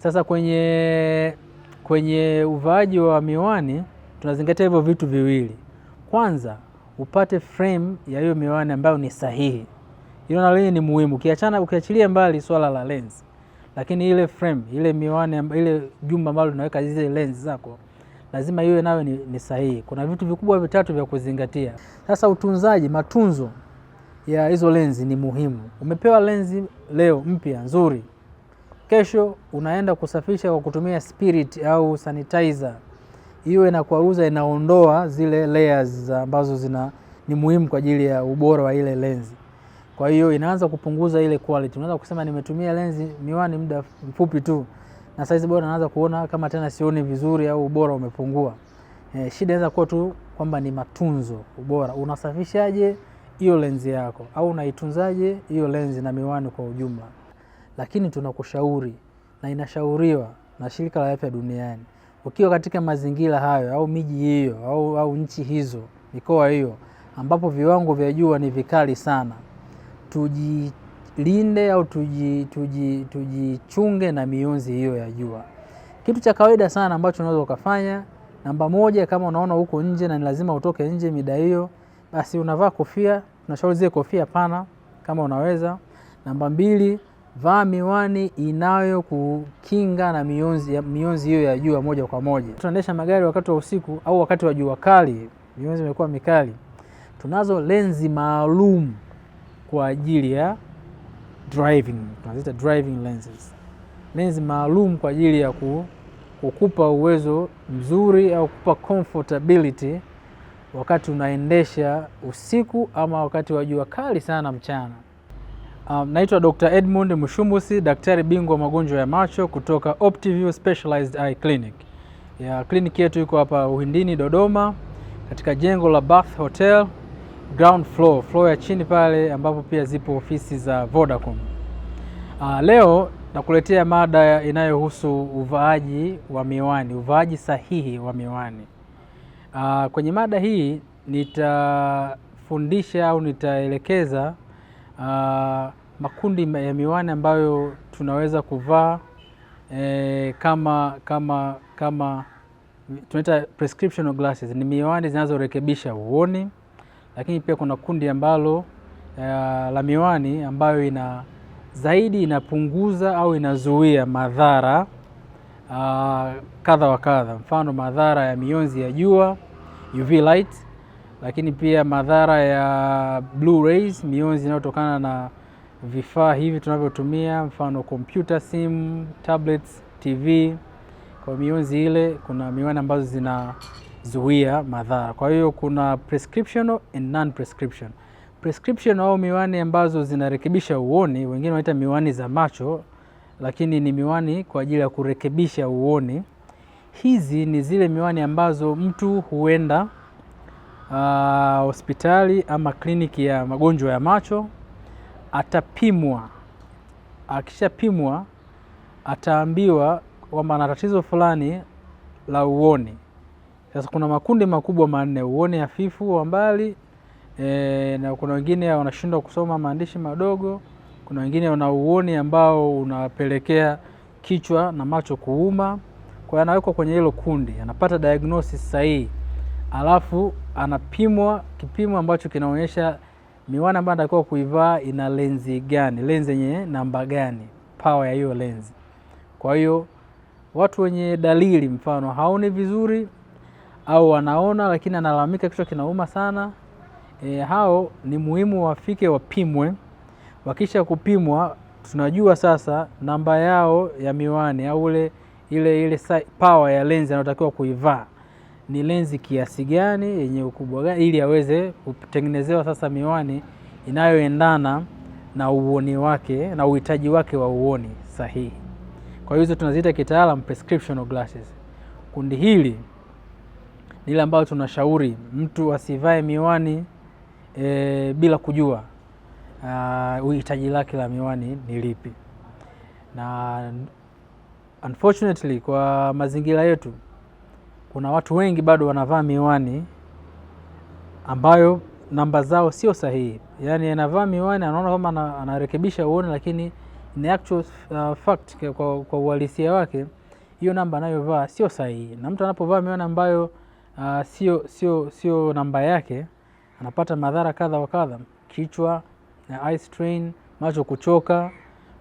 Sasa kwenye uvaaji wa miwani tunazingatia hivyo vitu viwili. Kwanza, upate frame ya hiyo miwani ambayo ni sahihi. Hilo nalo ni muhimu. Ukiachilia mbali swala la lens, lakini ile frame, ile miwani, ile jumba ambalo tunaweka zile lens zako, lazima iwe nayo ni sahihi. Kuna vitu vikubwa vitatu vya kuzingatia. Sasa utunzaji, matunzo ya hizo lenzi ni muhimu. Umepewa lenzi leo mpya nzuri, kesho unaenda kusafisha kwa kutumia spirit au sanitizer, hiyo inakwaruza, inaondoa zile layers ambazo ni muhimu kwa ajili ya ubora wa ile lenzi. Kwa hiyo inaanza kupunguza ile quality. Unaweza kusema nimetumia lenzi miwani muda mfupi tu, na size bora naanza kuona kama tena sioni vizuri au ubora umepungua. Shida inaweza kuwa tu kwamba ni matunzo, ubora. Unasafishaje hiyo lenzi yako, au unaitunzaje hiyo lenzi na miwani kwa ujumla? Lakini tunakushauri na inashauriwa na Shirika la Afya Duniani, ukiwa katika mazingira hayo au miji hiyo au nchi hizo, mikoa hiyo ambapo viwango vya jua ni vikali sana, tujilinde au tujichunge na mionzi hiyo ya jua. Kitu cha kawaida sana ambacho unaweza ukafanya, namba moja, kama unaona uko nje na ni lazima utoke nje mida hiyo, basi unavaa kofia. Tunashauri zile kofia pana kama unaweza. Namba mbili, vaa miwani inayo kukinga na mionzi hiyo ya jua moja kwa moja. Tunaendesha magari wakati wa usiku au wakati wa jua kali, mionzi imekuwa mikali, tunazo lenzi maalum kwa ajili ya driving, tunaziita driving lenses. Lenzi maalum kwa ajili ya kukupa uwezo mzuri au kukupa comfortability wakati unaendesha usiku ama wakati wa jua kali sana mchana. Naitwa Dr. Edmund Mushumbusi, daktari bingwa magonjwa ya macho kutoka Optiview Specialized Eye Clinic. Ya kliniki yetu iko hapa Uhindini, Dodoma, katika jengo la Bath Hotel, ground floor ya chini pale, ambapo pia zipo ofisi za Vodacom. Leo nakuletea mada inayohusu uvaaji wa miwani, uvaaji sahihi wa miwani. Kwenye mada hii nitafundisha au nitaelekeza makundi ya miwani ambayo tunaweza kuvaa, kama tunaita prescription glasses. Ni miwani zinazorekebisha uoni, lakini pia kuna kundi ambalo la miwani ambayo inapunguza au inazuia madhara kadha wa kadha. Mfano, madhara ya mionzi ya jua, UV light, lakini pia madhara ya blue rays, mionzi inayotokana na vifaa hivi tunavyotumia, mfano computer, simu, tablets, TV. Kwa mionzi ile kuna miwani ambazo zinazuia madhara. Kwa hiyo kuna prescription and non prescription. Prescription au miwani ambazo zinarekebisha uoni, wengine wanaita miwani za macho, lakini ni miwani kwa ajili ya kurekebisha uoni. Hizi ni zile miwani ambazo mtu huenda hospitali ama kliniki ya magonjwa ya macho, atapimwa. Akishapimwa ataambiwa kwamba ana tatizo fulani la uoni. Sasa kuna makundi makubwa manne: uoni hafifu wa mbali, na kuna wengine wanashindwa kusoma maandishi madogo, kuna wengine wana uoni ambao unapelekea kichwa na macho kuuma. Kwa hiyo anawekwa kwenye hilo kundi, anapata diagnosis sahihi, alafu anapimwa kipimo ambacho kinaonyesha miwani ambayo anatakiwa kuivaa ina lenzi gani, lenzi yenye namba gani, power ya hiyo lenzi. Kwa hiyo watu wenye dalili, mfano haoni vizuri au wanaona lakini analalamika kichwa kinauma sana, hao ni muhimu wafike wapimwe. Wakisha kupimwa, tunajua sasa namba yao ya miwani au ile power ya lenzi anayotakiwa kuivaa ni lenzi kiasi gani, yenye ukubwa gani, ili aweze kutengenezewa sasa miwani inayoendana na uoni wake na uhitaji wake wa uoni sahihi. Kwa hiyo tunaziita kitaalamu prescription glasses. Kundi hili ni ile ambayo tunashauri mtu asivae miwani bila kujua uhitaji lake la miwani ni lipi. Na unfortunately kwa mazingira yetu kuna watu wengi bado wanavaa miwani ambayo namba zao sio sahihi. Yaani anavaa miwani anaona kama anarekebisha uoni, lakini in actual fact, kwa uhalisia wake hiyo namba anayovaa sio sahihi, na mtu anapovaa miwani ambayo sio namba yake anapata madhara kadha wa kadha: kichwa, eye strain, macho kuchoka,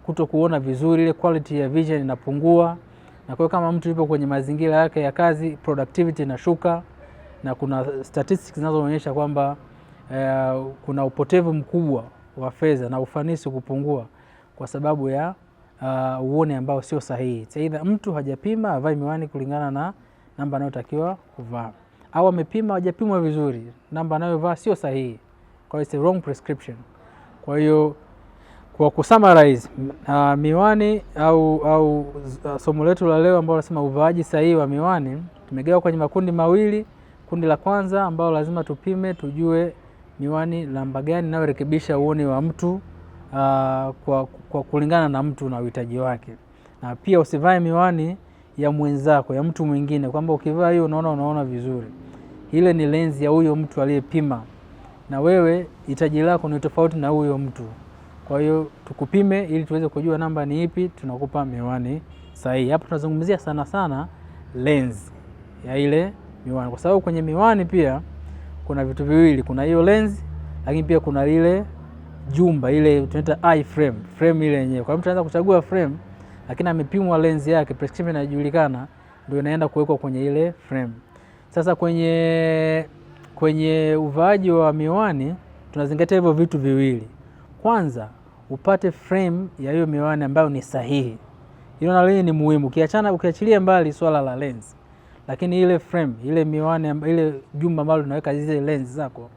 kuto kuona vizuri, ile quality ya vision inapungua. Na kwa kama mtu yupo kwenye mazingira yake ya kazi, productivity inashuka, na kuna statistics zinazoonyesha kwamba kuna upotevu mkubwa wa fedha na ufanisi kupungua kwa sababu ya uone ambao sio sahihi. Aidha mtu hajapima avae miwani kulingana na namba anayotakiwa kuvaa, au amepima hajapimwa vizuri, namba anayovaa sio sahihi, kwa hiyo it's a wrong prescription. Kwa hiyo kwa kusummarize, miwani au somo letu la leo ambalo nasema uvaaji sahihi wa miwani, tumegawa kwenye makundi mawili. Kundi la kwanza ambao lazima tupime tujue miwani namba gani inayorekebisha uoni wa mtu kwa kulingana na mtu na uhitaji wake. Na pia usivae miwani ya mwenzako, ya mtu mwingine, kwamba ukivaa hiyo unaona vizuri. Ile ni lenzi ya huyo mtu aliyepima, na wewe hitaji lako ni tofauti na huyo mtu. Kwa hiyo tukupime ili tuweze kujua namba ni ipi, tunakupa miwani sahihi. Hapo tunazungumzia sana lens ya ile miwani, kwa sababu kwenye miwani pia kuna vitu viwili, kuna hiyo lens, lakini pia kuna ile jumba, ile tunaita eye frame ile yenyewe. Kwa hiyo mtu anaweza kuchagua frame, lakini amepimwa lens yake, prescription inajulikana, ndio inaenda kuwekwa kwenye ile frame. Sasa kwenye uvaaji wa miwani tunazingatia hivyo vitu viwili. Kwanza, upate frame ya hiyo miwani ambayo ni sahihi. Hilo nalo ni muhimu. Ukiachilia mbali swala la lens, lakini ile frame, ile miwani, ile jumba ambalo unaweka zile lens zako,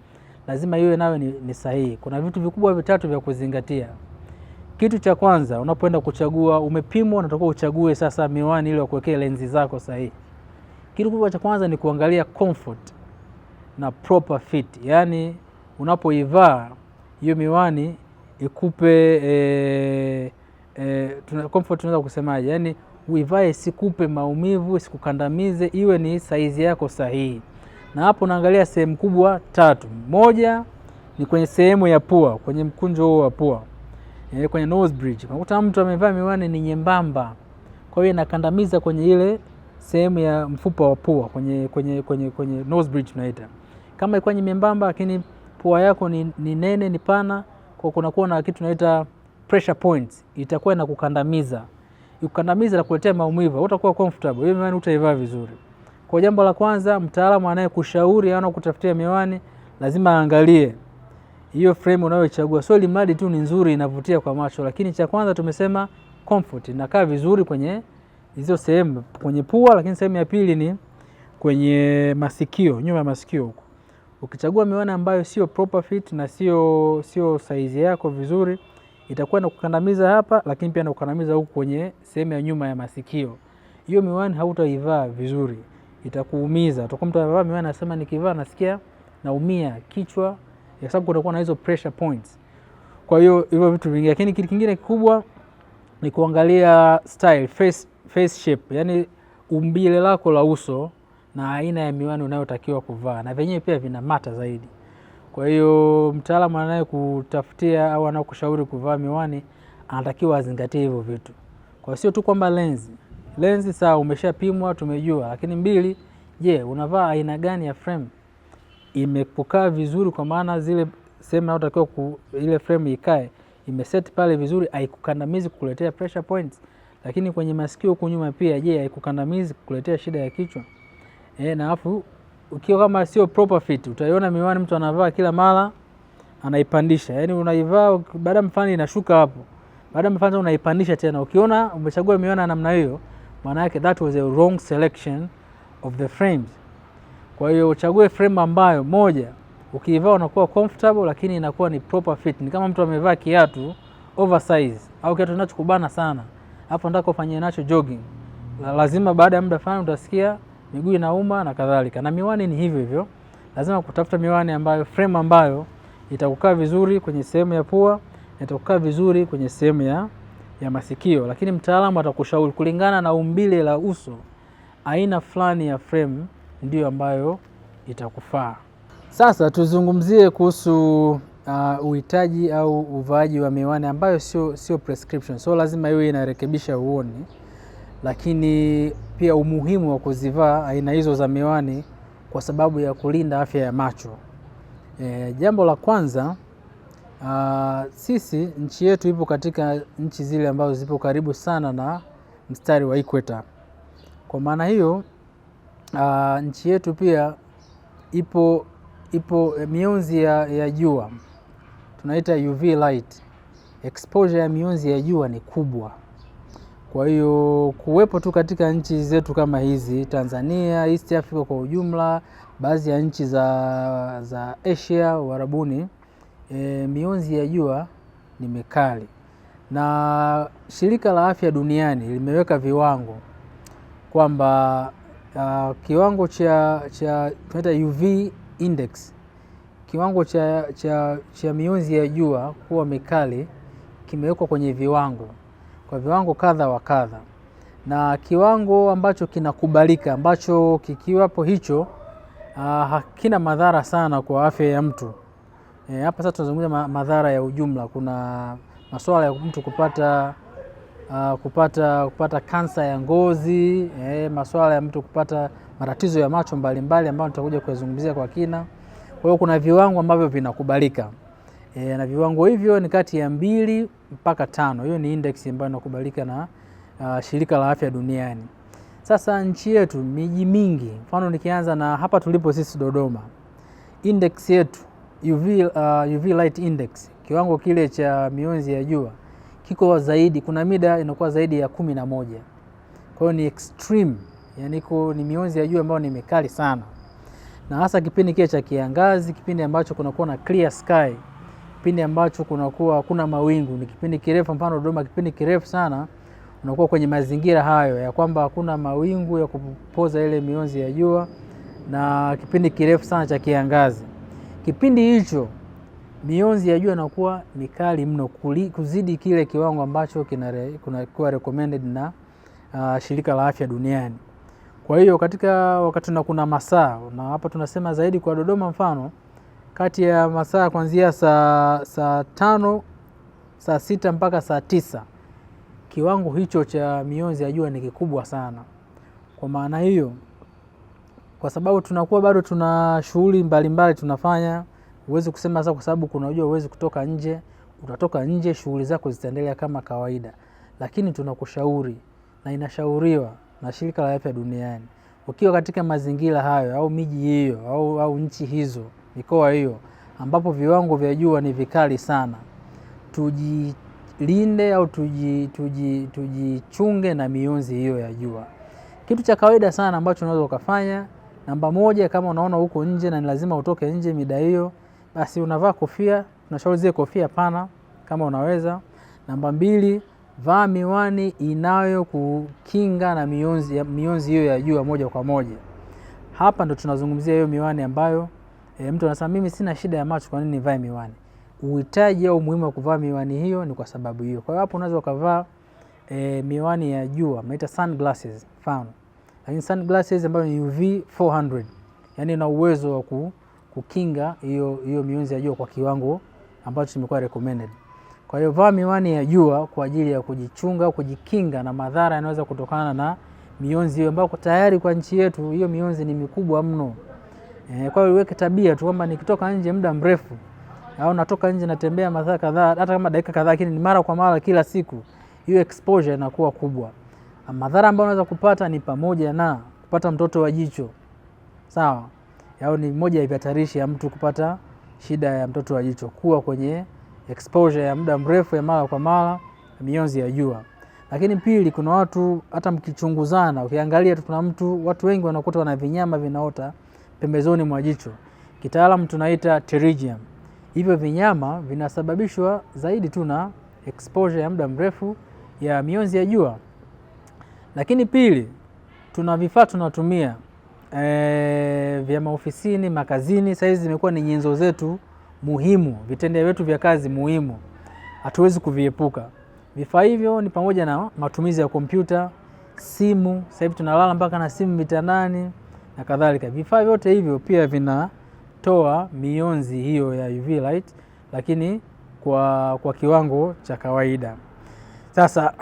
lazima iwe nayo ni sahihi. Kuna vitu vikubwa vitatu vya kuzingatia. Kitu cha kwanza, unapoenda kuchagua, umepimwa, unataka uchague sasa miwani ile ya kuwekea lenzi zako sahihi. Kitu kubwa cha kwanza ni kuangalia comfort na proper fit. Yaani unapoivaa hiyo miwani ikupe comfort, tunaweza kusemaje? Yaani uivae sikupe maumivu, sikukandamize, iwe ni size yako sahihi. Na hapo naangalia sehemu kubwa tatu. Moja ni kwenye sehemu ya pua, kwenye mkunjo huo wa pua. Kwenye nose bridge. Unakuta mtu amevaa miwani ni nyembamba, kwa hiyo inakandamiza kwenye ile sehemu ya mfupa wa pua, kwenye nose bridge tunaita. Kama iko nyembamba lakini pua yako ni nene, ni pana, kwa kunakuwa na kitu tunaita pressure points, itakuwa inakukandamiza. Ikukandamiza na kuletea maumivu, hutakuwa comfortable. Hiyo miwani utaivaa vizuri. Kwa jambo la kwanza, mtaalamu anayekushauri au kutafutia miwani lazima aangalie hiyo frame unayochagua. Sio limradi tu ni nzuri, inavutia kwa macho, lakini cha kwanza tumesema comfort, inakaa vizuri kwenye hizo sehemu, kwenye pua, lakini sehemu ya pili ni kwenye masikio, nyuma ya masikio huko. Ukichagua miwani ambayo sio proper fit na sio size yako vizuri, itakuwa inakukandamiza hapa, lakini pia inakukandamiza huko kwenye sehemu ya nyuma ya masikio. Hiyo miwani hautaivaa vizuri, itakuumiza. Utakuwa mtu anavaa miwani anasema nikivaa nasikia naumia kichwa, kwa sababu kutakuwa na hizo pressure points. Kwa hiyo hivyo vitu vingi. Lakini kitu kingine kikubwa ni kuangalia style, face shape, yani umbile lako la uso na aina ya miwani unayotakiwa kuvaa, na venyewe pia vina mata zaidi. Kwa hiyo mtaalamu anayekutafutia au anakushauri kuvaa miwani anatakiwa azingatie hivyo vitu. Kwa sio tu kwamba lenzi sawa, umeshapimwa tumejua, lakini mbili, je, unavaa aina gani ya frame? Imekukaa vizuri, kwa maana zile sehemu unayotakiwa ile frame ikae imeset pale vizuri, haikukandamizi kukuletea pressure points. Lakini kwenye masikio huko nyuma pia, je, haikukandamizi kukuletea shida ya kichwa? Na afu ukiwa kama sio proper fit, utaiona miwani mtu anavaa kila mara anaipandisha. Yaani unaivaa baada mfano inashuka hapo, baada mfano unaipandisha tena. Ukiona umechagua miwani namna hiyo, maana yake that was a wrong selection of the frames. Kwa hiyo uchague frame ambayo moja, ukiivaa unakuwa comfortable, lakini inakuwa ni proper fit. Ni kama mtu amevaa kiatu oversize au kiatu kinachokubana sana, hapo ndako ufanye nacho jogging, lazima baada ya muda fulani utasikia miguu inauma na kadhalika. Na miwani ni hivyo hivyo, lazima kutafuta miwani ambayo frame ambayo itakukaa vizuri kwenye sehemu ya pua, itakukaa vizuri kwenye sehemu ya masikio. Lakini mtaalamu atakushauri kulingana na umbile la uso, aina fulani ya frame ndio ambayo itakufaa. Sasa tuzungumzie kuhusu uhitaji au uvaaji wa miwani ambayo sio prescription, so lazima iwe inarekebisha uoni, lakini pia umuhimu wa kuzivaa aina hizo za miwani kwa sababu ya kulinda afya ya macho. Jambo la kwanza, sisi nchi yetu ipo katika nchi zile ambazo zipo karibu sana na mstari wa equator. Kwa maana hiyo nchi yetu pia ipo mionzi ya jua, tunaita UV light. Exposure ya mionzi ya jua ni kubwa. Kwa hiyo kuwepo tu katika nchi zetu kama hizi, Tanzania, East Africa kwa ujumla, baadhi ya nchi za Asia, Uarabuni, mionzi ya jua ni mikali. Na Shirika la Afya Duniani limeweka viwango kwamba kiwango cha tunaita UV index, kiwango cha mionzi ya jua kuwa mikali kimewekwa kwenye viwango, kwa viwango kadha wa kadha, na kiwango ambacho kinakubalika, ambacho kikiwapo hicho hakina madhara sana kwa afya ya mtu. Hapa sasa tunazungumzia madhara ya ujumla. Kuna masuala ya mtu kupata kansa ya ngozi, masuala ya mtu kupata matatizo ya macho mbalimbali ambayo nitakuja kuyazungumzia kwa kina. Kwa hiyo kuna viwango ambavyo vinakubalika, na viwango hivyo ni kati ya 2 mpaka 5. Hiyo ni index ambayo inakubalika na Shirika la Afya Duniani. Sasa nchi yetu, miji mingi, mfano nikianza na hapa tulipo sisi Dodoma, index yetu UV light index, kiwango kile cha mionzi ya jua kiko zaidi, kuna mida inakuwa zaidi ya 11. Kwa hiyo ni extreme, yani ni mionzi ya jua ambayo ni mikali sana. Na hasa kipindi kile cha kiangazi, kipindi ambacho kunakuwa na clear sky, kipindi ambacho kunakuwa hakuna mawingu, ni kipindi kirefu. Mfano Dodoma kipindi kirefu sana unakuwa kwenye mazingira hayo ya kwamba hakuna mawingu ya kupoza ile mionzi ya jua, na kipindi kirefu sana cha kiangazi. Kipindi hicho mionzi ya jua inakuwa mikali mno kuzidi kile kiwango ambacho kinakuwa recommended na Shirika la Afya Duniani. Kwa hiyo katika wakati kuna masaa, na hapa tunasema zaidi kwa Dodoma, mfano kati ya masaa kuanzia saa 5, saa 6 mpaka saa 9, kiwango hicho cha mionzi ya jua ni kikubwa sana. Kwa maana hiyo, kwa sababu tunakuwa bado tuna shughuli mbalimbali tunafanya, huwezi kusema sasa kwa sababu kuna jua huwezi kutoka nje. Utatoka nje, shughuli zako zitaendelea kama kawaida, lakini tunakushauri na inashauriwa na Shirika la Afya Duniani, ukiwa katika mazingira hayo au miji hiyo au nchi hizo, mikoa hiyo ambapo viwango vya jua ni vikali sana, tujilinde au tujichunge na mionzi hiyo ya jua. Kitu cha kawaida sana ambacho unaweza ukafanya, namba 1, kama unaona huko nje na ni lazima utoke nje mida hiyo, basi unavaa kofia. Tunashauri zile kofia pana kama unaweza. Namba 2, vaa miwani inayo kukinga na mionzi hiyo ya jua moja kwa moja. Hapa ndo tunazungumzia hiyo miwani ambayo mtu anasema mimi sina shida ya macho, kwa nini nivae miwani? Uhitaji au umuhimu wa kuvaa miwani hiyo ni kwa sababu hiyo. Kwa hiyo hapo unaweza ukavaa miwani ya jua, mnaita sunglasses mfano. Lakini sunglasses ambayo ni UV 400, yani ina uwezo wa kukinga hiyo mionzi ya jua kwa kiwango ambacho kimekuwa recommended. Kwa hiyo vaa miwani ya jua kwa ajili ya kujichunga, kujikinga na madhara yanaweza kutokana na mionzi hiyo ambayo tayari kwa nchi yetu hiyo mionzi ni mikubwa mno. Kwa hiyo uweke tabia tu kwamba nikitoka nje muda mrefu au natoka nje natembea masaa kadhaa, hata kama dakika kadhaa, lakini ni mara kwa mara kila siku, hiyo exposure inakuwa kubwa. Madhara ambayo unaweza kupata ni pamoja na kupata mtoto wa jicho. Sawa? Yao ni moja ya vihatarishi ya mtu kupata shida ya mtoto wa jicho, kuwa kwenye exposure ya muda mrefu ya mara kwa mara mionzi ya jua. Lakini pili, kuna watu hata mkichunguzana, ukiangalia tu watu wengi wanakuta wana vinyama vinaota pembezoni mwa jicho. Kitaalamu tunaita pterygium. Hivyo vinyama vinasababishwa zaidi tu na exposure ya muda mrefu ya mionzi ya jua. Lakini pili, tuna vifaa tunatumia vya maofisini, makazini. Sasa hizi zimekuwa ni nyenzo zetu muhimu, vitendea vyetu vya kazi muhimu, hatuwezi kuviepuka. Vifaa hivyo ni pamoja na matumizi ya kompyuta, simu. Sasa hivi tunalala mpaka na simu mitandani na kadhalika. Vifaa vyote hivyo pia vinatoa mionzi hiyo ya UV light, lakini kwa kiwango cha kawaida. Sasa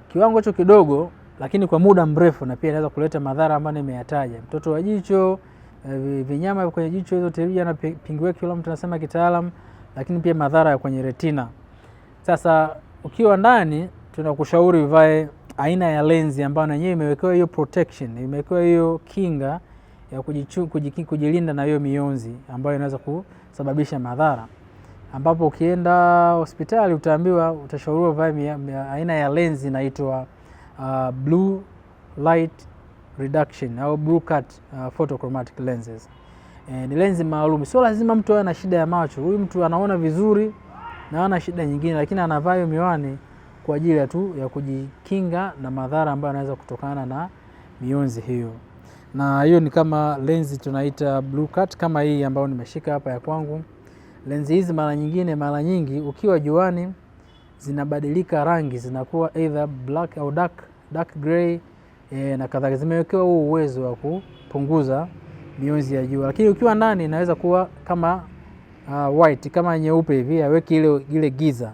kiwango hicho kidogo lakini kwa muda mrefu, na pia inaweza kuleta madhara ambayo nimeyataja: mtoto wa jicho, vinyama kwenye jicho, hizo pterygia na pinguiculum tunasema kitaalamu, lakini pia madhara ya kwenye retina. Sasa ukiwa ndani, tunakushauri uvae aina ya lenzi ambayo yenyewe imewekewa hiyo protection, imewekewa hiyo kinga ya kujilinda na hiyo mionzi ambayo inaweza kusababisha madhara, ambapo ukienda hospitali utaambiwa, utashauriwa uvae aina ya lenzi inaitwa blue light reduction au blue cut photochromatic lenses. Ni lenzi maalum, sio lazima mtu awe na shida ya macho. Huyu mtu anaona vizuri na ana shida nyingine, lakini anavaa hiyo miwani kwa ajili tu ya kujikinga na madhara ambayo yanaweza kutokana na mionzi hiyo. Na hiyo ni kama lenzi tunaita blue cut, kama hii ambayo nimeshika hapa ya kwangu. Lenzi hizi mara nyingi ukiwa juani zinabadilika rangi, zinakuwa either black au dark gray na kadhalika. Zimewekewa huo uwezo wa kupunguza mionzi ya jua, lakini ukiwa ndani inaweza kuwa kama white, kama nyeupe hivi, haweki ile giza.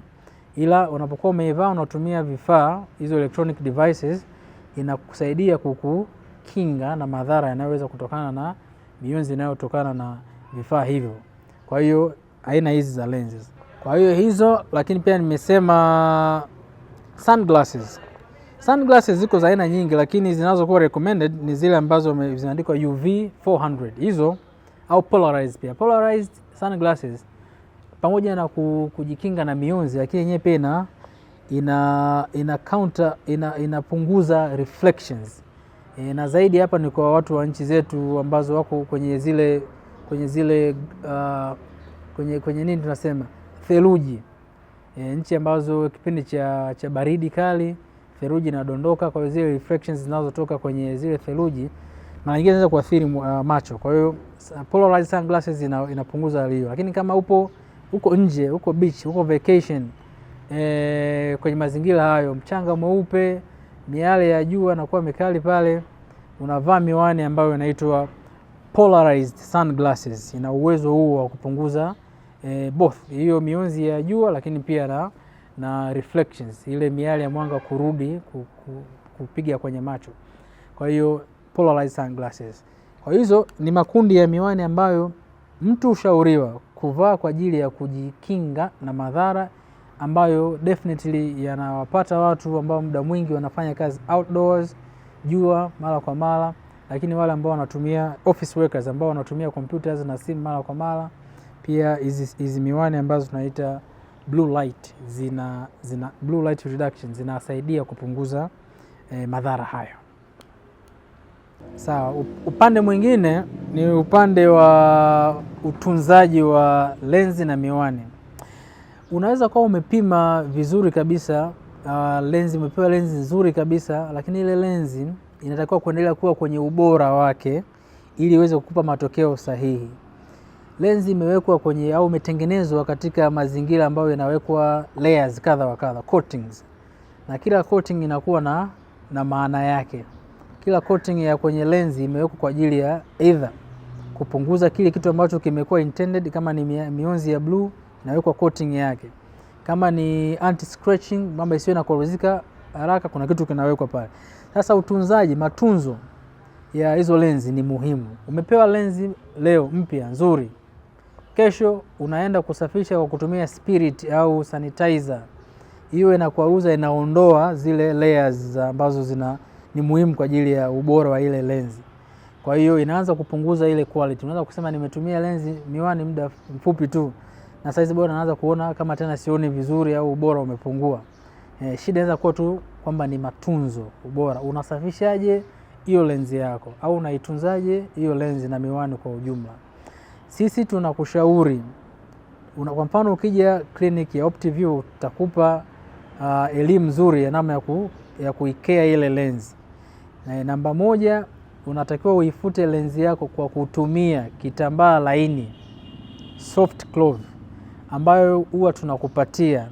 Ila unapokuwa umeivaa, unatumia vifaa hizo electronic devices, inakusaidia kukukinga na madhara yanayoweza kutokana na mionzi inayotokana na vifaa hivyo. Kwa hiyo aina hizi za lenses. Kwa hiyo hizo, lakini pia nimesema sunglasses. Sunglasses ziko za aina nyingi, lakini zinazokuwa recommended ni zile ambazo zimeandikwa UV 400. Hizo au polarized pia. Polarized sunglasses pamoja na kujikinga na mionzi, lakini yenyewe pia inapunguza reflections. Na zaidi hapa ni kwa watu wa nchi zetu ambazo wako kwenye nini tunasema theluji. Nchi ambazo kipindi cha baridi kali theluji inadondoka, kwa zile reflections zinazotoka kwenye zile theluji na nyingine zinaweza kuathiri macho. Kwa hiyo polarized sunglasses inapunguza hiyo. Lakini kama uko nje, uko beach, uko vacation, kwenye mazingira hayo, mchanga mweupe, miale ya jua inakuwa mikali pale, unavaa miwani ambayo inaitwa polarized sunglasses. Ina uwezo huo wa kupunguza both hiyo mionzi ya jua, lakini pia na reflections, ile miale ya mwanga kurudi kupiga kwenye macho. Kwa hiyo polarized sunglasses. Kwa hizo ni makundi ya miwani ambayo mtu ushauriwa kuvaa kwa ajili ya kujikinga na madhara ambayo definitely yanawapata watu ambao muda mwingi wanafanya kazi outdoors, jua mara kwa mara, lakini wale ambao wanatumia office workers ambao wanatumia computers na simu mara kwa mara, pia hizi miwani ambazo tunaita blue light blue light reduction zinasaidia kupunguza madhara hayo. Sawa, upande mwingine ni upande wa utunzaji wa lenzi na miwani. Unaweza kuwa umepima vizuri kabisa, lenzi umepewa lenzi nzuri kabisa, lakini ile lenzi inatakiwa kuendelea kuwa kwenye ubora wake ili iweze kukupa matokeo sahihi. Lenzi imewekwa kwenye au imetengenezwa katika mazingira ambayo yanawekwa layers kadha wa kadha, coatings. Na kila coating inakuwa na maana yake. Kila coating ya kwenye lenzi imewekwa kwa ajili ya either kupunguza kile kitu ambacho kimekuwa intended. Kama ni mionzi ya blue, inawekwa coating yake. Kama ni anti scratching, mambo isiwe na korozika haraka, kuna kitu kinawekwa pale. Sasa matunzo ya hizo lenzi ni muhimu. Umepewa lenzi leo mpya nzuri, kesho unaenda kusafisha kwa kutumia spirit au sanitizer. Hiyo inakwaruza, inaondoa zile layers ambazo ni muhimu kwa ajili ya ubora wa ile lenzi. Kwa hiyo inaanza kupunguza ile quality. Unaweza kusema nimetumia lenzi miwani muda mfupi tu, na saizi bora naanza kuona kama tena sioni vizuri au ubora umepungua. Shida inaweza kuwa tu kwamba ni matunzo, ubora. Unasafishaje hiyo lenzi yako, au unaitunzaje hiyo lenzi na miwani kwa ujumla? Sisi tunakushauri, kwa mfano ukija kliniki ya Optiview tutakupa elimu nzuri ya namna ya kuikea ile lenzi. Namba moja, unatakiwa uifute lenzi yako kwa kutumia kitambaa laini, soft cloth, ambayo huwa tunakupatia.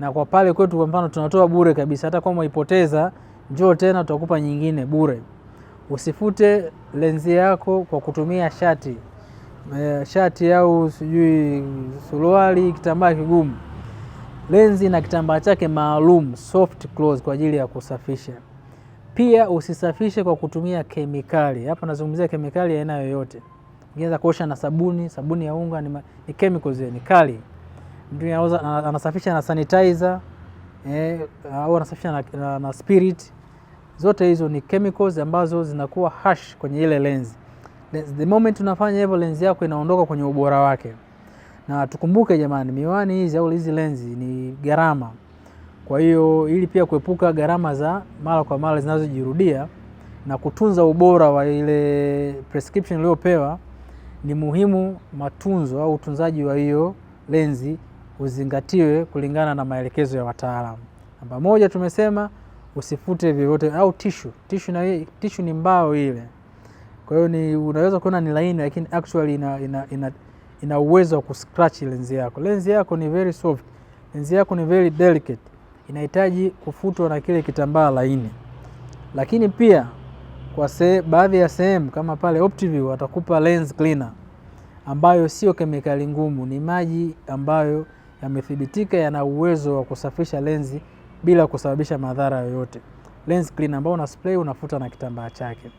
Na kwa pale kwetu kwa mfano tunatoa bure kabisa. Hata kama uipoteza, njoo tena tutakupa nyingine bure. Usifute lenzi yako kwa kutumia shati. shati au sijui suruali, kitambaa kigumu, lenzi na kitambaa chake maalum soft close kwa ajili ya kusafisha. Pia usisafishe kwa kutumia kemikali. Hapa nazungumzia kemikali aina yoyote. Unaweza kuosha na sabuni ya unga, ni chemicals, ni kali. Mtu anasafisha na sanitizer au anasafisha na spirit. Zote hizo ni chemicals ambazo zinakuwa harsh kwenye ile lenzi. The moment unafanya hivyo, lenzi yako inaondoka kwenye ubora wake. Na tukumbuke jamani, miwani hizi au hizi lenzi ni gharama. Kwa hiyo ili pia kuepuka gharama za mara kwa mara zinazojirudia na kutunza ubora wa ile prescription uliyopewa, ni muhimu matunzo au utunzaji wa hiyo lenzi uzingatiwe kulingana na maelekezo ya wataalamu. Namba moja tumesema usifute vyovyote au tissue ni mbao ile. Kwa hiyo unaweza kuona ni laini, lakini actually ina uwezo wa kuscratch lenzi yako. Lenzi yako ni very soft. Lenzi yako ni very delicate. Inahitaji kufutwa na kile kitambaa laini. Lakini pia kwa baadhi ya sehemu kama pale Optiview watakupa lens cleaner ambayo sio kemikali ngumu, ni maji ambayo yamethibitika yana uwezo wa kusafisha lenzi bila kusababisha madhara yoyote. Lens cleaner ambao una spray, unafuta na kitambaa chake.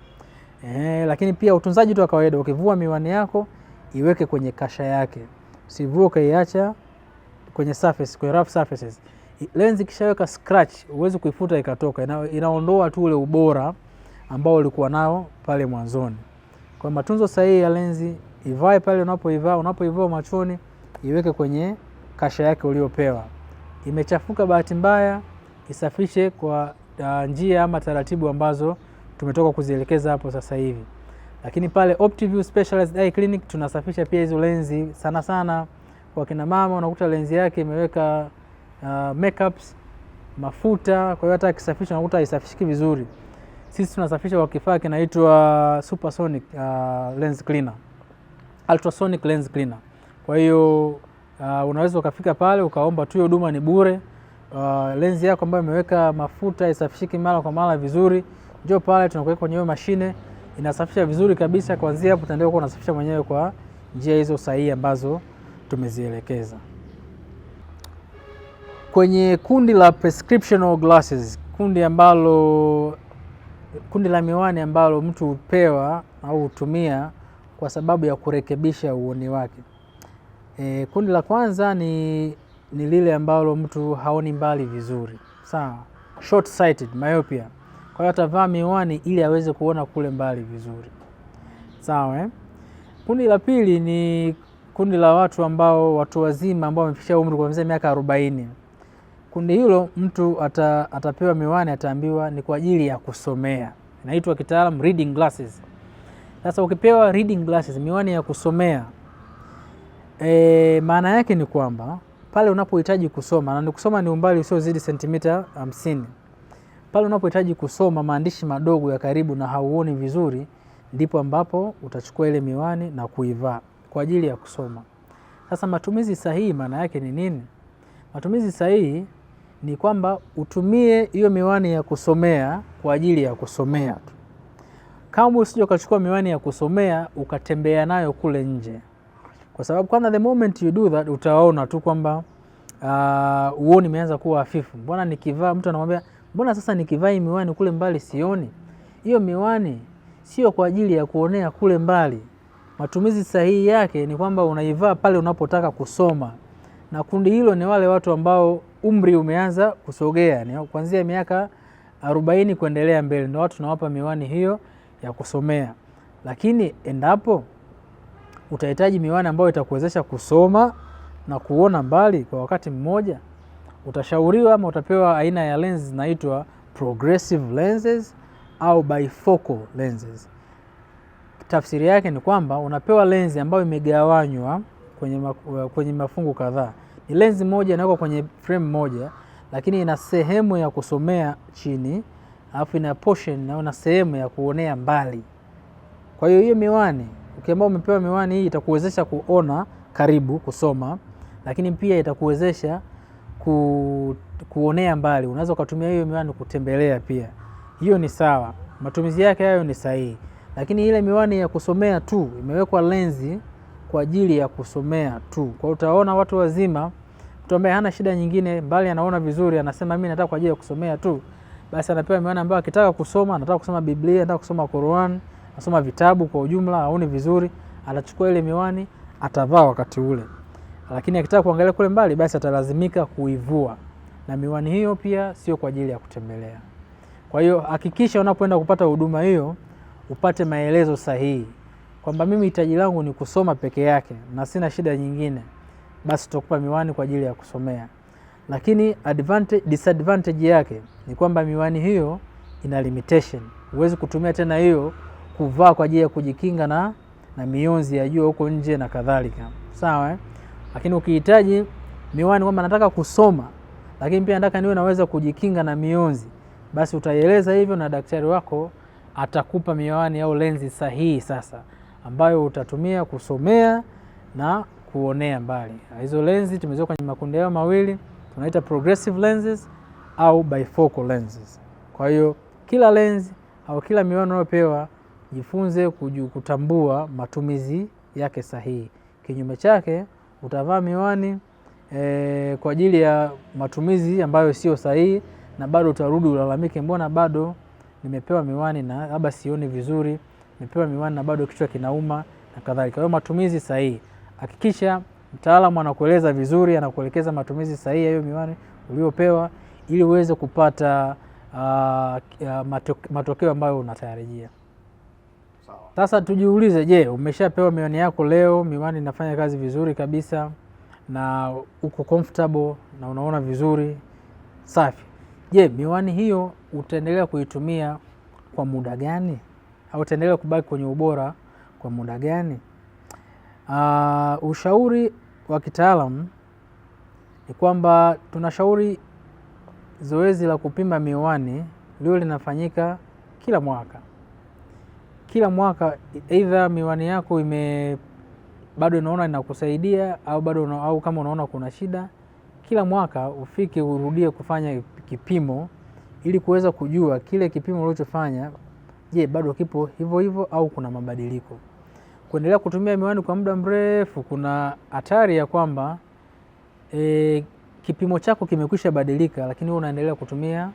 Lakini pia utunzaji tu wa kawaida, ukivua miwani yako iweke kwenye kasha yake. Usivue ukaiacha kwenye surface, kwenye rough surfaces. Lenzi kishaweka scratch, uweze kuifuta ikatoka. Inaondoa tu ule ubora ambao ulikuwa nao pale mwanzoni. Kwa matunzo sahihi ya lenzi, ivae pale unapoivaa machoni, iweke kwenye kasha yake uliopewa. Imechafuka bahati mbaya, isafishe kwa njia ama taratibu ambazo tumetoka kuzielekeza hapo sasa hivi. Lakini pale Optiview Specialized Eye Clinic tunasafisha pia hizo lenzi sana kwa kina mama. Unakuta lenzi yake imeweka makeups, mafuta, kwa hiyo hata akisafisha unakuta haisafishiki vizuri. Sisi tunasafisha kwa kifaa kinaitwa supersonic lens cleaner, ultrasonic lens cleaner. Kwa hiyo unaweza ukafika pale ukaomba tu, huduma ni bure. Lenzi yako ambayo imeweka mafuta isafishiki mara kwa mara vizuri, njoo pale tunakuweka kwenye hiyo mashine, inasafisha vizuri kabisa. Kuanzia hapo utaendelea kuwa unasafisha mwenyewe kwa njia hizo sahihi ambazo tumezielekeza. Kwenye kundi la prescription glasses, kundi la miwani ambalo mtu hupewa au hutumia kwa sababu ya kurekebisha uoni wake. Kundi la kwanza ni lile ambalo mtu haoni mbali vizuri. Sawa? Short sighted, myopia. Kwa hiyo atavaa miwani ili aweze kuona kule mbali vizuri. Sawa? Kundi la pili ni kundi la watu wazima ambao wamefikisha umri kuanzia miaka 40. Kundi hilo mtu atapewa miwani, ataambiwa ni kwa ajili ya kusomea. Inaitwa kitaalamu reading glasses. Sasa ukipewa reading glasses, miwani ya kusomea, maana yake ni kwamba pale unapohitaji kusoma, na kusoma ni umbali usiozidi sentimita 50. Pale unapohitaji kusoma maandishi madogo ya karibu na hauoni vizuri, ndipo ambapo utachukua ile miwani na kuivaa kwa ajili ya kusoma. Sasa matumizi sahihi maana yake ni nini? Matumizi sahihi ni kwamba utumie hiyo miwani ya kusomea kwa ajili ya kusomea tu. Kama usije ukachukua miwani ya kusomea ukatembea nayo kule nje. Kwa sababu kwanza the moment you do that, utaona tu kwamba uoni umeanza kuwa hafifu. Mbona nikivaa, mtu anamwambia, mbona sasa nikivaa hii miwani kule mbali sioni? Hiyo miwani sio kwa ajili ya kuonea kule mbali. Matumizi sahihi yake ni kwamba unaivaa pale unapotaka kusoma. Na kundi hilo ni wale watu ambao umri umeanza kusogea, ni kuanzia miaka 40 kuendelea mbele, ndio watu tunawapa miwani hiyo ya kusomea. Lakini endapo utahitaji miwani ambayo itakuwezesha kusoma na kuona mbali kwa wakati mmoja, utashauriwa ama utapewa aina ya lenses zinaitwa progressive lenses au bifocal lenses. Tafsiri yake ni kwamba unapewa lenzi ambayo imegawanywa kwenye mafungu kadhaa. Ni lenzi moja inawekwa kwenye frame moja, lakini ina sehemu ya kusomea chini, alafu ina portion na una sehemu ya kuonea mbali. Kwa hiyo miwani, ukiambiwa umepewa miwani hii, itakuwezesha kuona karibu, kusoma, lakini pia itakuwezesha kuonea mbali. Unaweza kutumia hiyo miwani kutembelea pia. Hiyo ni sawa. Matumizi yake hayo ni sahihi. Lakini ile miwani ya kusomea tu imewekwa lenzi kwa ajili ya kusomea tu. Kwa utaona watu wazima, mtu ambaye hana shida nyingine bali anaona vizuri, anasema mimi nataka kwa ajili ya kusomea tu, basi anapewa miwani ambayo akitaka kusoma, anataka kusoma Biblia, anataka kusoma Qur'an, anasoma vitabu kwa ujumla, aone vizuri, atachukua ile miwani atavaa wakati ule. Lakini akitaka kuangalia kule mbali, basi atalazimika kuivua. Na miwani hiyo pia sio kwa ajili ya kutembelea. Kwa hiyo hakikisha unapoenda kupata huduma hiyo upate maelezo sahihi kwamba mimi hitaji langu ni kusoma peke yake na sina shida nyingine, basi tutakupa miwani kwa ajili ya kusomea. Lakini disadvantage yake ni kwamba miwani hiyo ina limitation. Huwezi kutumia tena hiyo kuvaa kwa ajili ya kujikinga na mionzi ya jua huko nje na kadhalika. Sawa? Lakini ukihitaji miwani kwamba nataka kusoma lakini pia nataka niwe naweza kujikinga na mionzi, basi utaieleza hivyo na daktari wako atakupa miwani au lenzi sahihi sasa ambayo utatumia kusomea na kuonea mbali. Hizo lenzi tumeziweka kwenye makundi yao mawili, tunaita progressive lenses au bifocal lenses. Kwa hiyo kila lenzi au kila miwani unayopewa jifunze kutambua matumizi yake sahihi. Kinyume chake utavaa miwani kwa ajili ya matumizi ambayo sio sahihi na bado utarudi ulalamike, mbona bado nimepewa miwani na labda sioni vizuri, nimepewa miwani na bado kichwa kinauma na kadhalika. Kwa hiyo matumizi sahihi. Hakikisha mtaalamu anakueleza vizuri, anakuelekeza matumizi sahihi ya hiyo miwani uliopewa ili uweze kupata matokeo ambayo unatarajia. Sasa tujiulize, je, umeshapewa miwani yako leo, miwani inafanya kazi vizuri kabisa na uko comfortable na unaona vizuri, safi. Je, miwani hiyo utaendelea kuitumia kwa muda gani? Au utaendelea kubaki kwenye ubora kwa muda gani? Ushauri wa kitaalamu ni kwamba tunashauri zoezi la kupima miwani liwe linafanyika kila mwaka. Kila mwaka, either miwani yako bado unaona inakusaidia au kama unaona kuna shida, kila mwaka ufike urudie kufanya kipimo ili kuweza kujua kile kipimo ulichofanya, je, bado kipo hivyo hivyo au kuna mabadiliko. Kuendelea kutumia miwani kwa muda mrefu kuna hatari ya kwamba kipimo chako kimekwisha badilika, lakini wewe unaendelea kutumia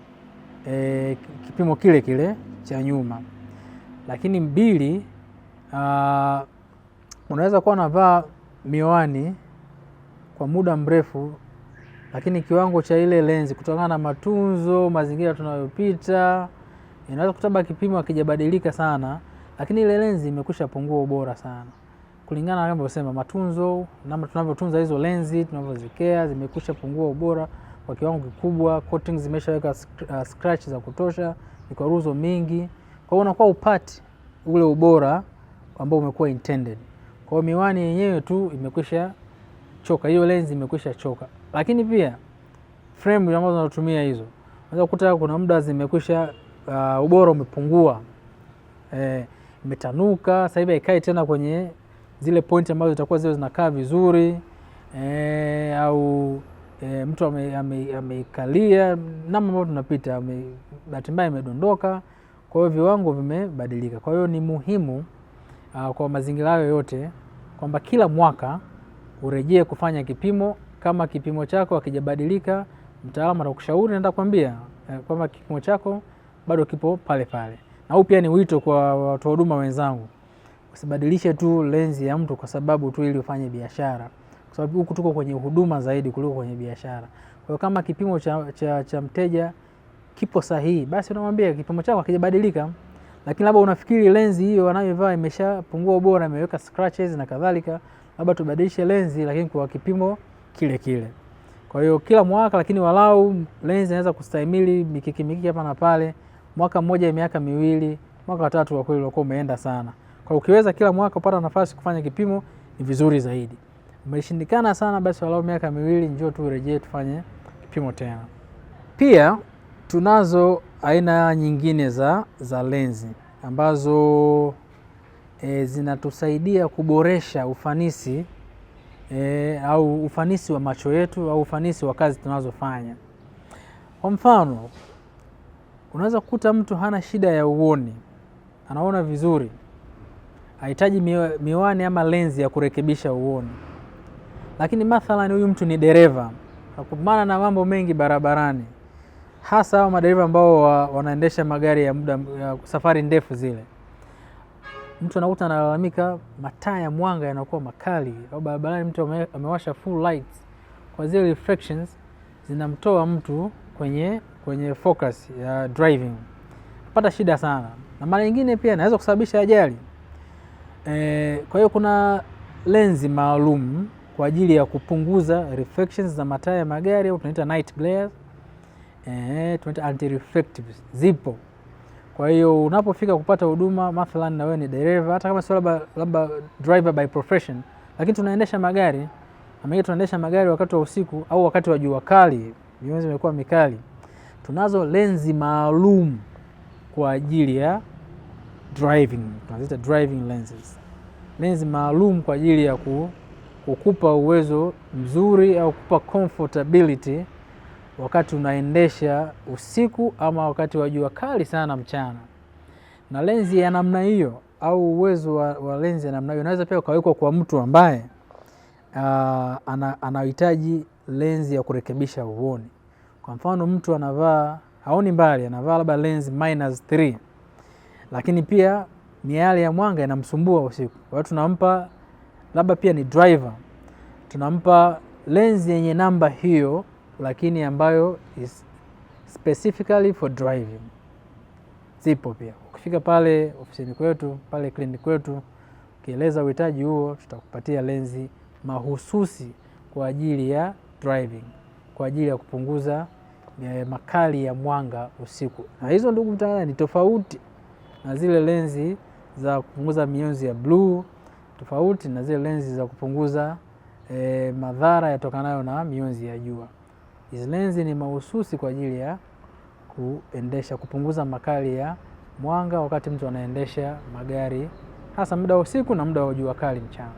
kipimo kile kile cha nyuma. Lakini mbili, unaweza kuwa unavaa miwani kwa muda mrefu, lakini kiwango cha ile lenzi kutokana na matunzo, mazingira tunayopita, inaweza kutaba kipimo hakijabadilika sana, lakini ile lenzi imekwisha pungua ubora sana. Kulingana na kama unasema matunzo, namna tunavyotunza hizo lenzi, tunavyozikea, zimekwisha pungua ubora kwa kiwango kikubwa, coatings zimeshaweka scratch za kutosha, mikwaruzo mingi. Kwa hiyo unakuwa upati ule ubora ambao umekuwa intended. Kwa hiyo miwani yenyewe tu imekwisha choka, hiyo lenzi imekwisha choka. Lakini pia frame ambazo tunatumia hizo, unaweza kukuta kuna muda zimekwisha ubora umepungua. Imetanuka, sasa hivi haikai tena kwenye zile point ambazo zitakuwa zile zinakaa vizuri, au mtu ameikalia namna ambayo tunapita, bahati mbaya imedondoka. Kwa hiyo viwango vimebadilika. Kwa hiyo ni muhimu kwa mazingira hayo yote kwamba kila mwaka urejee kufanya kipimo. Kama kipimo chako hakijabadilika, mtaalamu atakushauri na atakwambia kwamba kipimo chako bado kipo pale pale. Na huu pia ni wito kwa watu huduma wenzangu, usibadilishe tu lenzi ya mtu kwa sababu tu ili ufanye biashara, kwa sababu huku tuko kwenye huduma zaidi kuliko kwenye biashara. Kwa hiyo kama kipimo cha mteja kipo sahihi, basi unamwambia kipimo chako hakijabadilika, lakini labda unafikiri lenzi hiyo anayovaa imeshapungua ubora, imeweka scratches na kadhalika, labda tubadilishe lenzi lakini kwa kipimo kile kile. Kwa hiyo kila mwaka, lakini walau lenzi inaweza kustahimili mikiki hapa na pale. Mwaka mmoja, miaka miwili, mwaka wa tatu kwa kweli unakuwa umeenda sana. Kwa hiyo ukiweza kila mwaka upata nafasi kufanya kipimo ni vizuri zaidi. Umeshindikana sana, basi walau miaka miwili njoo tu urejee tufanye kipimo tena. Pia tunazo aina nyingine za lenzi ambazo zinatusaidia kuboresha ufanisi au ufanisi wa macho yetu au ufanisi wa kazi tunazofanya. Kwa mfano, unaweza kukuta mtu hana shida ya uoni, anaona vizuri, hahitaji miwani ama lenzi ya kurekebisha uoni. Lakini mathalan huyu mtu ni dereva, hakumbana na mambo mengi barabarani, hasa hao madereva ambao wanaendesha magari ya safari ndefu zile. Mtu anakuta analalamika mataa ya mwanga yanakuwa makali, au barabarani mtu amewasha full lights, kwa zile reflections zinamtoa mtu kwenye focus ya driving, pata shida sana, na mara nyingine pia inaweza kusababisha ajali. Kwa hiyo kuna lenzi maalum kwa ajili ya kupunguza reflections za mataa ya magari, au tunaita night glares, tunaita anti-reflectives, zipo. Kwa hiyo unapofika kupata huduma, mathalan na wewe ni dereva, hata kama sio labda driver by profession, lakini tunaendesha magari, na tunaendesha magari wakati wa usiku au wakati wa jua kali, mionzi imekuwa mikali, tunazo lenzi maalum kwa ajili ya driving, tunaziita driving lenses. Lenzi maalum kwa ajili ya kukupa uwezo mzuri au kukupa comfortability wakati unaendesha usiku ama wakati wa jua kali sana mchana. Na lenzi ya namna hiyo au uwezo wa lenzi ya namna hiyo unaweza pia ukawekwa kwa mtu ambaye anahitaji lenzi ya kurekebisha uoni. Kwa mfano mtu haoni mbali, anavaa labda lenzi -3, lakini pia miale ya mwanga inamsumbua usiku. Kwa hiyo tunampa, labda pia ni driver, tunampa lenzi yenye namba hiyo, lakini ambayo is specifically for driving. Zipo pia. Ukifika pale ofisini kwetu, pale kliniki kwetu, ukieleza uhitaji huo, tutakupatia lenzi mahususi kwa ajili ya driving, kwa ajili ya kupunguza makali ya mwanga usiku. Na hizo, ndugu mtazamaji, ni tofauti na zile lenzi za kupunguza mionzi ya blue, tofauti na zile lenzi za kupunguza madhara yatokanayo na mionzi ya jua. Hizi lenzi ni mahususi kwa ajili ya kupunguza makali ya mwanga wakati mtu anaendesha magari, hasa muda wa usiku na muda wa jua kali mchana.